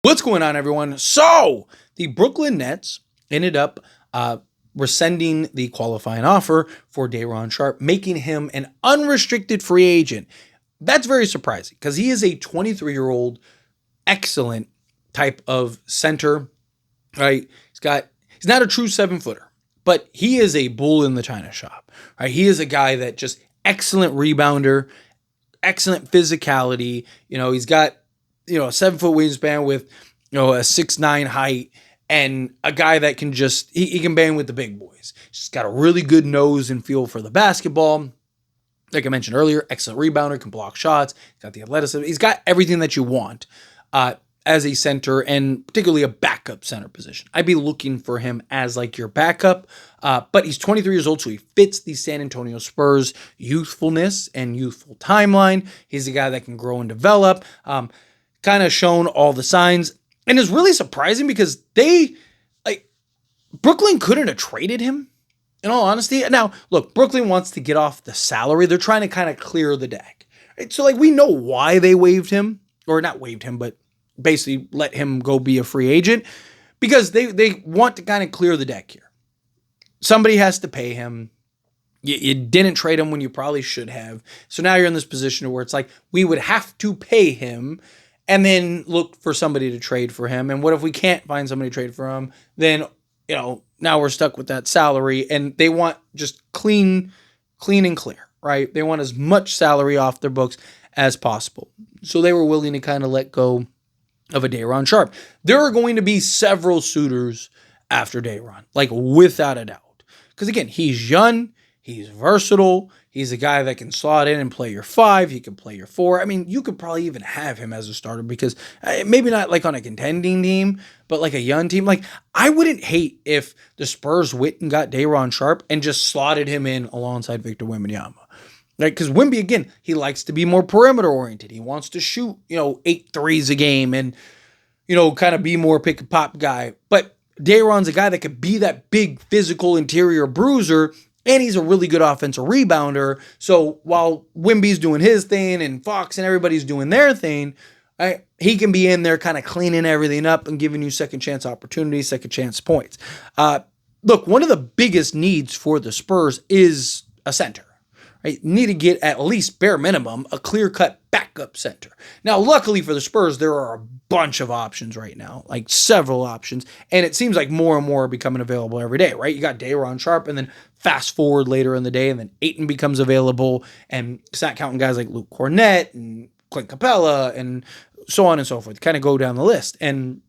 What's going on, everyone? So, the Brooklyn Nets ended up rescinding the qualifying offer for Day'ron Sharpe, making him an unrestricted free agent. That's very surprising because he is a 23-year-old excellent type of center, right? He's not a true 7-footer, but he is a bull in the china shop, right? He is a guy that just excellent rebounder, excellent physicality. He's got a 7-foot wingspan with a 6'9" height, and a guy that can just he can bang with the big boys. He's got a really good nose and feel for the basketball. Like I mentioned earlier, excellent rebounder, can block shots. He's got the athleticism. He's got everything that you want as a center, and particularly a backup center position. I'd be looking for him as like your backup, but he's 23 years old, so he fits the San Antonio Spurs youthfulness and youthful timeline. He's a guy that can grow and develop. Kind of shown all the signs, and it's really surprising because Brooklyn couldn't have traded him, in all honesty. Now, look, Brooklyn wants to get off the salary. They're trying to kind of clear the deck. Right? So, we know why they waived him, or not waived him, but basically let him go be a free agent, because they want to kind of clear the deck here. Somebody has to pay him. You didn't trade him when you probably should have. So now you're in this position where it's like, we would have to pay him and then look for somebody to trade for him. And what if we can't find somebody to trade for him? Then, now we're stuck with that salary, and they want just clean and clear, right? They want as much salary off their books as possible. So they were willing to kind of let go of a Day'ron Sharpe. There are going to be several suitors after Day'ron, without a doubt. Because again, he's young, he's versatile, he's a guy that can slot in and play your 5, he can play your 4. I mean, you could probably even have him as a starter, because maybe not on a contending team, but a young team. I wouldn't hate if the Spurs went and got Day'ron Sharpe and just slotted him in alongside Victor Wembanyama. Right, because Wemby, again, he likes to be more perimeter oriented. He wants to shoot, 8 threes a game and, kind of be more pick and pop guy. But Day'ron's a guy that could be that big physical interior bruiser, and he's a really good offensive rebounder. So while Wemby's doing his thing and Fox and everybody's doing their thing, right, he can be in there kind of cleaning everything up and giving you second chance opportunities, second chance points. Look, one of the biggest needs for the Spurs is a center. Right? Need to get at least bare minimum a clear-cut backup center. Now, luckily for the Spurs, there are a bunch of options right now, several options, and it seems like more and more are becoming available every day, right? You got Day'ron Sharpe, and then fast forward later in the day, and then Ayton becomes available, and it's not counting guys like Luke Cornett and Clint Capella and so on and so forth. Kind of go down the list, and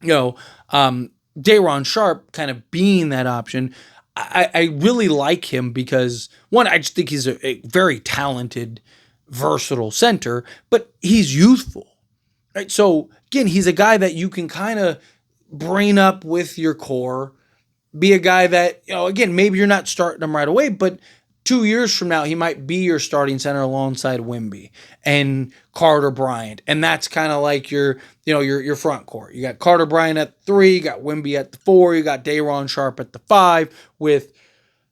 Day'ron Sharpe kind of being that option. I really like him because, one, I just think he's a very talented, versatile center, but he's youthful. Right? So, again, he's a guy that you can kind of bring up with your core, be a guy that, again, maybe you're not starting him right away, but 2 years from now, he might be your starting center alongside Wemby and Carter Bryant. And that's kind of like your front court. You got Carter Bryant at 3, you got Wemby at the 4, you got Day'ron Sharpe at the 5 with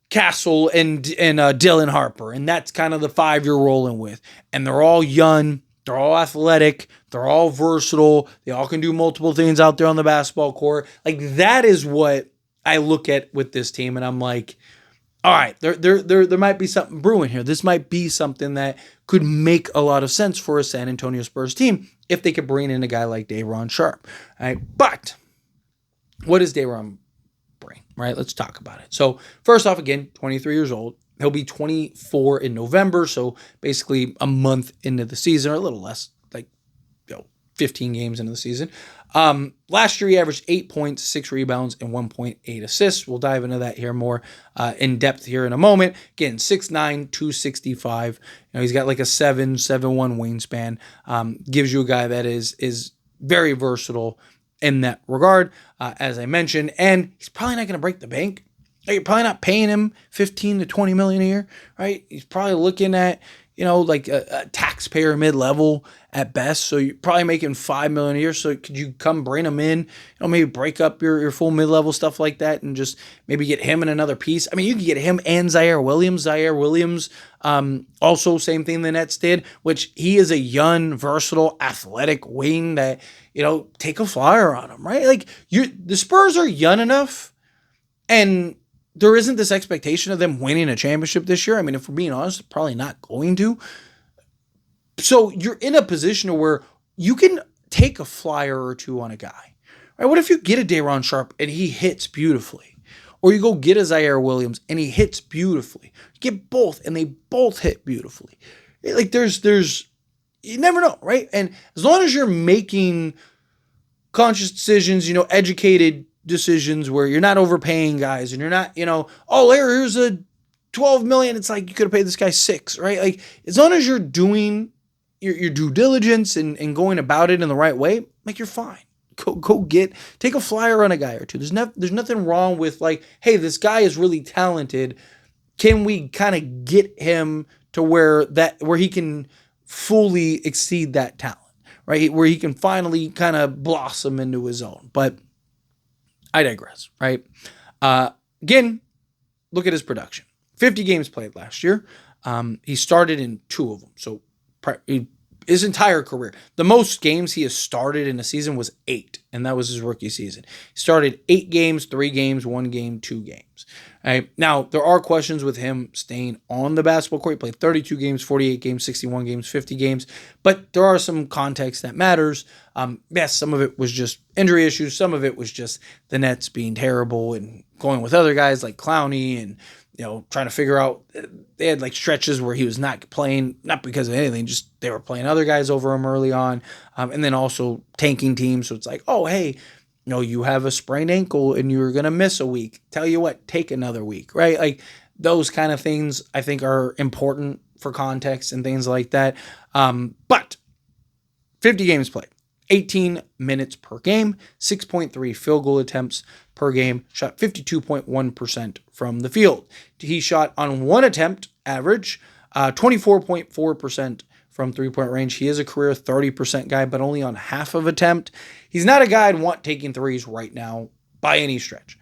Castle and Dylan Harper. And that's kind of the 5 you're rolling with. And they're all young, they're all athletic, they're all versatile, they all can do multiple things out there on the basketball court. That is what I look at with this team, and I'm like, all right, there might be something brewing here. This might be something that could make a lot of sense for a San Antonio Spurs team if they could bring in a guy like Day'ron Sharpe. Right? But what does Day'ron bring? Right? Let's talk about it. So first off, again, 23 years old. He'll be 24 in November, so basically a month into the season, or a little less, 15 games into the season. Last year, he averaged 8 points, 6 rebounds, and 1.8 assists. We'll dive into that here more in depth here in a moment. Again, 6'9", 265. He's got a 7'1" wingspan. Gives you a guy that is very versatile in that regard, as I mentioned. And he's probably not going to break the bank. You're probably not paying him $15 to $20 million a year, right? He's probably looking at like a taxpayer mid-level at best. So you're probably making $5 million a year. So could you come bring him in, maybe break up your full mid-level stuff like that and just maybe get him in another piece? I mean, you can get him and Zaire Williams. Also same thing the Nets did, which he is a young, versatile, athletic wing that, take a flyer on him, right? Like the Spurs are young enough and there isn't this expectation of them winning a championship this year. I mean, if we're being honest, probably not going to. So you're in a position where you can take a flyer or two on a guy. Right? What if you get a Day'ron Sharpe and he hits beautifully? Or you go get a Zaire Williams and he hits beautifully. You get both and they both hit beautifully. Like there's you never know, right? And as long as you're making conscious decisions, educated decisions where you're not overpaying guys and you're not, Larry, here's a $12 million. It's like you could have paid this guy $6 million, right? Like as long as you're doing your due diligence and going about it in the right way, like you're fine. Take a flyer on a guy or two. There's nothing wrong with like, hey, this guy is really talented. Can we kind of get him to where he can fully exceed that talent, right? Where he can finally kind of blossom into his own. But I digress, right? Again, look at his production. 50 games played last year. He started in 2 of them. So his entire career, the most games he has started in a season was 8, and that was his rookie season. He started 8 games, 3 games, 1 game, 2 games. Right? Now, there are questions with him staying on the basketball court. He played 32 games, 48 games, 61 games, 50 games, but there are some context that matters. Yes, some of it was just injury issues. Some of it was just the Nets being terrible and going with other guys like Clowney and trying to figure out, they had like stretches where he was not playing, not because of anything, just they were playing other guys over him early on. And then also tanking teams. So it's like, oh, hey, you have a sprained ankle and you're going to miss a week. Tell you what, take another week, right? Like those kind of things I think are important for context and things like that. But 50 games played, 18 minutes per game, 6.3 field goal attempts per game, shot 52.1% from the field. He shot on 1 attempt average, 24.4% from three-point range. He is a career 30% guy, but only on half of attempt. He's not a guy I'd want taking threes right now by any stretch.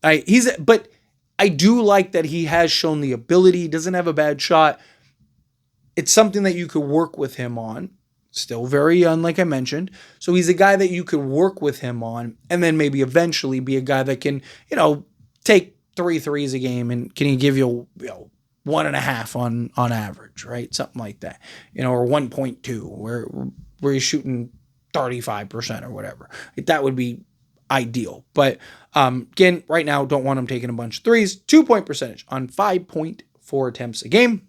But I do like that he has shown the ability. He doesn't have a bad shot. It's something that you could work with him on. Still very young, like I mentioned. So he's a guy that you could work with him on and then maybe eventually be a guy that can, take 3 threes a game and can he give you, 1.5 on average, right? Something like that, or 1.2 where he's shooting 35% or whatever. That would be ideal. But again, right now, don't want him taking a bunch of threes. 2-point percentage on 5.4 attempts a game.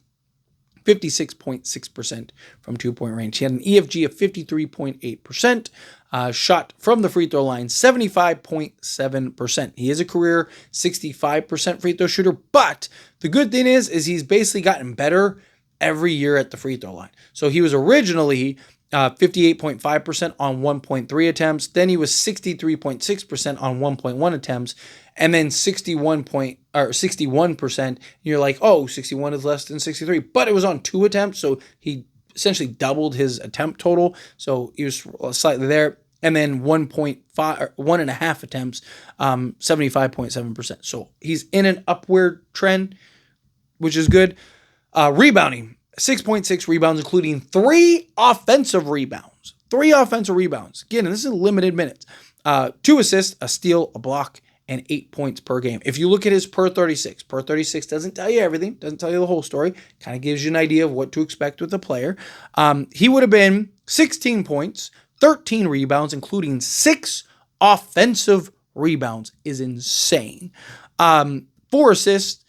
56.6% from 2-point range. He had an EFG of 53.8%, shot from the free throw line 75.7%. He is a career 65% free throw shooter, but the good thing is he's basically gotten better every year at the free throw line. So he was originally 58.5% on 1.3 attempts. Then he was 63.6% on 1.1 attempts, and then 61%. You're like, oh, 61 is less than 63, but it was on 2 attempts, so he essentially doubled his attempt total. So he was slightly there, and then 1.5 attempts, 75.7%. So he's in an upward trend, which is good. Rebounding. 6.6 rebounds, including 3 offensive rebounds. 3 offensive rebounds. Again, this is limited minutes. 2 assists, a steal, a block, and 8 points per game. If you look at his per 36 doesn't tell you everything, doesn't tell you the whole story, kind of gives you an idea of what to expect with the player. He would have been 16 points, 13 rebounds, including 6 offensive rebounds, is insane. 4 assists,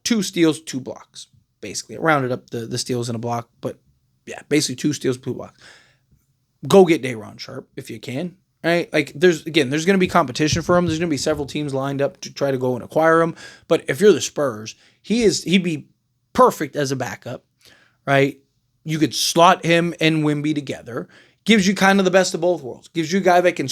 2 steals, 2 blocks. Basically, I rounded up the steals in a block, but yeah, basically 2 steals, 2 blocks. Go get Day'ron Sharpe if you can, right? Like there's going to be competition for him. There's going to be several teams lined up to try to go and acquire him. But if you're the Spurs, he'd be perfect as a backup, right? You could slot him and Wemby together. Gives you kind of the best of both worlds. Gives you a guy that can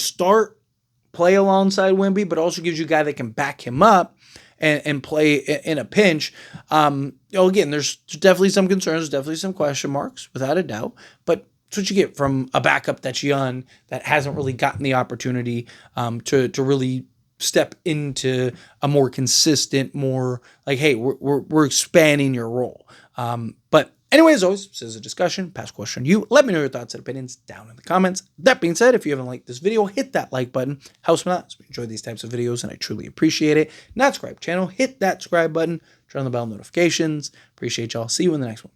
play alongside Wemby, but also gives you a guy that can back him up. and play in a pinch. Again, there's definitely some concerns, definitely some question marks, without a doubt. But it's what you get from a backup that's young, that hasn't really gotten the opportunity to really step into a more consistent, more like, hey, we're expanding your role. But anyway, as always, this is a discussion, pass question to you. Let me know your thoughts and opinions down in the comments. That being said, if you haven't liked this video, hit that like button. Helps me out. So we enjoy these types of videos, and I truly appreciate it. Not subscribe channel, hit that subscribe button, turn on the bell notifications. Appreciate y'all. See you in the next one.